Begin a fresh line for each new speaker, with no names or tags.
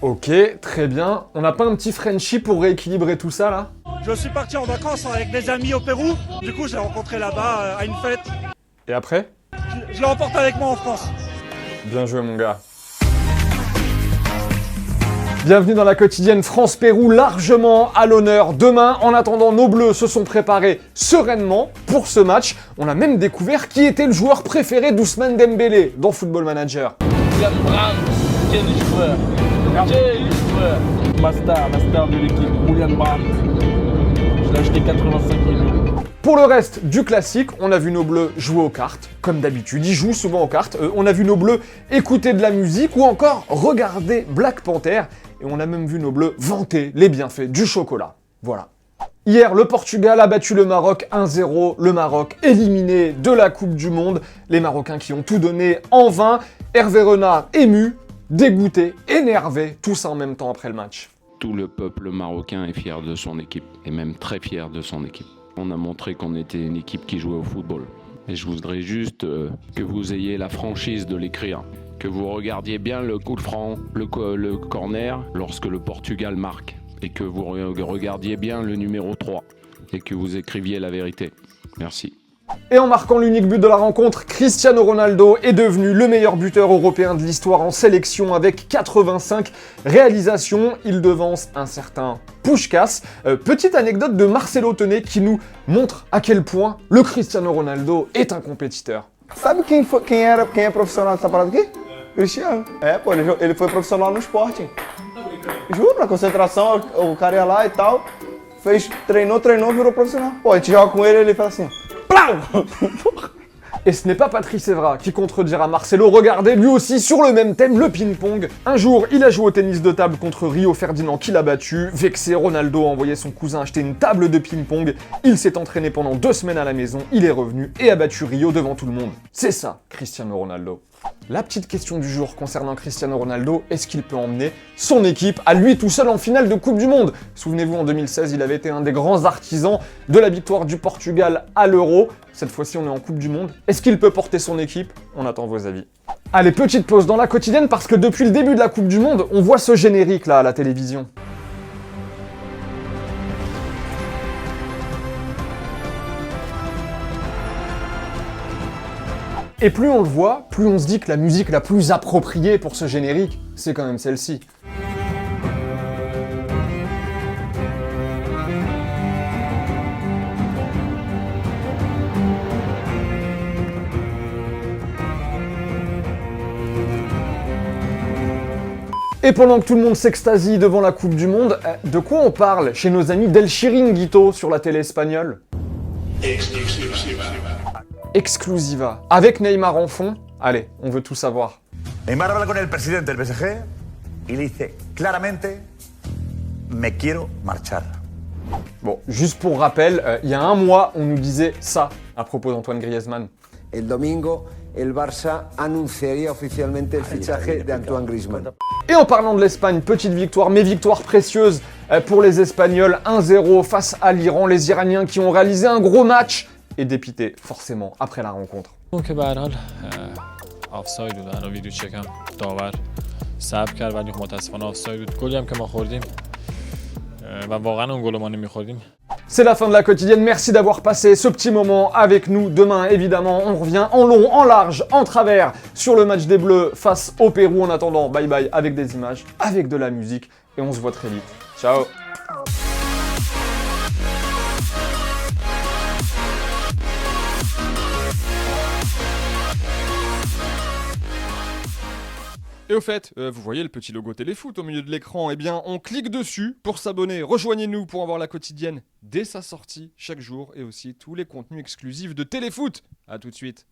Ok, très bien. On n'a pas un petit Frenchie pour rééquilibrer tout ça, là?
Je suis parti en vacances avec des amis au Pérou. Du coup, j'ai rencontré là-bas à une fête.
Et après?
Je l'emporte avec moi en France.
Bien joué, mon gars. Bienvenue dans la quotidienne France-Pérou, largement à l'honneur. Demain, en attendant, nos Bleus se sont préparés sereinement pour ce match. On a même découvert qui était le joueur préféré d'Ousmane Dembélé dans Football Manager.
Quel joueur! Quel joueur! Ma star de l'équipe, Julian Brandt. Je l'ai acheté 85 millions.
Pour le reste du classique, on a vu nos Bleus jouer aux cartes, comme d'habitude, ils jouent souvent aux cartes. On a vu nos Bleus écouter de la musique ou encore regarder Black Panther. Et on a même vu nos Bleus vanter les bienfaits du chocolat. Voilà. Hier, le Portugal a battu le Maroc 1-0. Le Maroc éliminé de la Coupe du Monde. Les Marocains qui ont tout donné en vain. Hervé Renard ému, dégoûté, énervé, tout ça en même temps après le match.
Tout le peuple marocain est fier de son équipe, et même très fier de son équipe. On a montré qu'on était une équipe qui jouait au football. Et je voudrais juste que vous ayez la franchise de l'écrire. Que vous regardiez bien le coup de franc, le corner, lorsque le Portugal marque. Et que vous regardiez bien le numéro 3. Et que vous écriviez la vérité. Merci.
Et en marquant l'unique but de la rencontre, Cristiano Ronaldo est devenu le meilleur buteur européen de l'histoire en sélection avec 85 réalisations. Il devance un certain Puskás. Petite anecdote de Marcelo Toney qui nous montre à quel point le Cristiano Ronaldo est un compétiteur.
Sabe quem é profissional dessa parada aqui? Cristiano. É, pô, ele foi profissional no Sporting. Juro, na concentração, o cara ia lá e tal, treinou, virou profissional. Pô, a gente joga com ele faz assim, plau!
Et ce n'est pas Patrice Evra qui contredira Marcelo, regardez lui aussi sur le même thème, le ping-pong. Un jour, il a joué au tennis de table contre Rio Ferdinand qui l'a battu. Vexé, Ronaldo a envoyé son cousin acheter une table de ping-pong. Il s'est entraîné pendant 2 semaines à la maison, il est revenu et a battu Rio devant tout le monde. C'est ça, Cristiano Ronaldo. La petite question du jour concernant Cristiano Ronaldo, est-ce qu'il peut emmener son équipe à lui tout seul en finale de Coupe du Monde? Souvenez-vous, en 2016, il avait été un des grands artisans de la victoire du Portugal à l'Euro. Cette fois-ci, on est en Coupe du Monde. Est-ce qu'il peut porter son équipe? On attend vos avis. Allez, petite pause dans la quotidienne parce que depuis le début de la Coupe du Monde, on voit ce générique là à la télévision. Et plus on le voit, plus on se dit que la musique la plus appropriée pour ce générique, c'est quand même celle-ci. Et pendant que tout le monde s'extasie devant la Coupe du Monde, de quoi on parle chez nos amis del Chiringuito sur la télé espagnole? Exclusiva. Avec Neymar en fond, allez, on veut tout savoir.
Neymar habla con el presidente del PSG y le dice claramente, me quiero marchar.
Bon, juste pour rappel, il y a un mois, on nous disait ça à propos d'Antoine Griezmann.
El domingo, el Barça anunciaría oficialmente el fichaje de Antoine Griezmann.
Et en parlant de l'Espagne, petite victoire, mais victoire précieuse pour les Espagnols, 1-0 face à l'Iran, les Iraniens qui ont réalisé un gros match et dépité forcément après la rencontre.
که به هر حال آفساید بود. الان ویدیو چکم داور صبر کرد ولی متاسفانه آفساید بود. گلی هم که ما خوردیم و واقعا اون گل ما نمی‌خوردیم.
C'est la fin de la quotidienne, merci d'avoir passé ce petit moment avec nous. Demain, évidemment, on revient en long, en large, en travers sur le match des Bleus face au Pérou. En attendant, bye bye avec des images, avec de la musique et on se voit très vite. Ciao. Et au fait, vous voyez le petit logo Téléfoot au milieu de l'écran, eh bien on clique dessus pour s'abonner. Rejoignez-nous pour avoir la quotidienne dès sa sortie chaque jour et aussi tous les contenus exclusifs de Téléfoot. A tout de suite.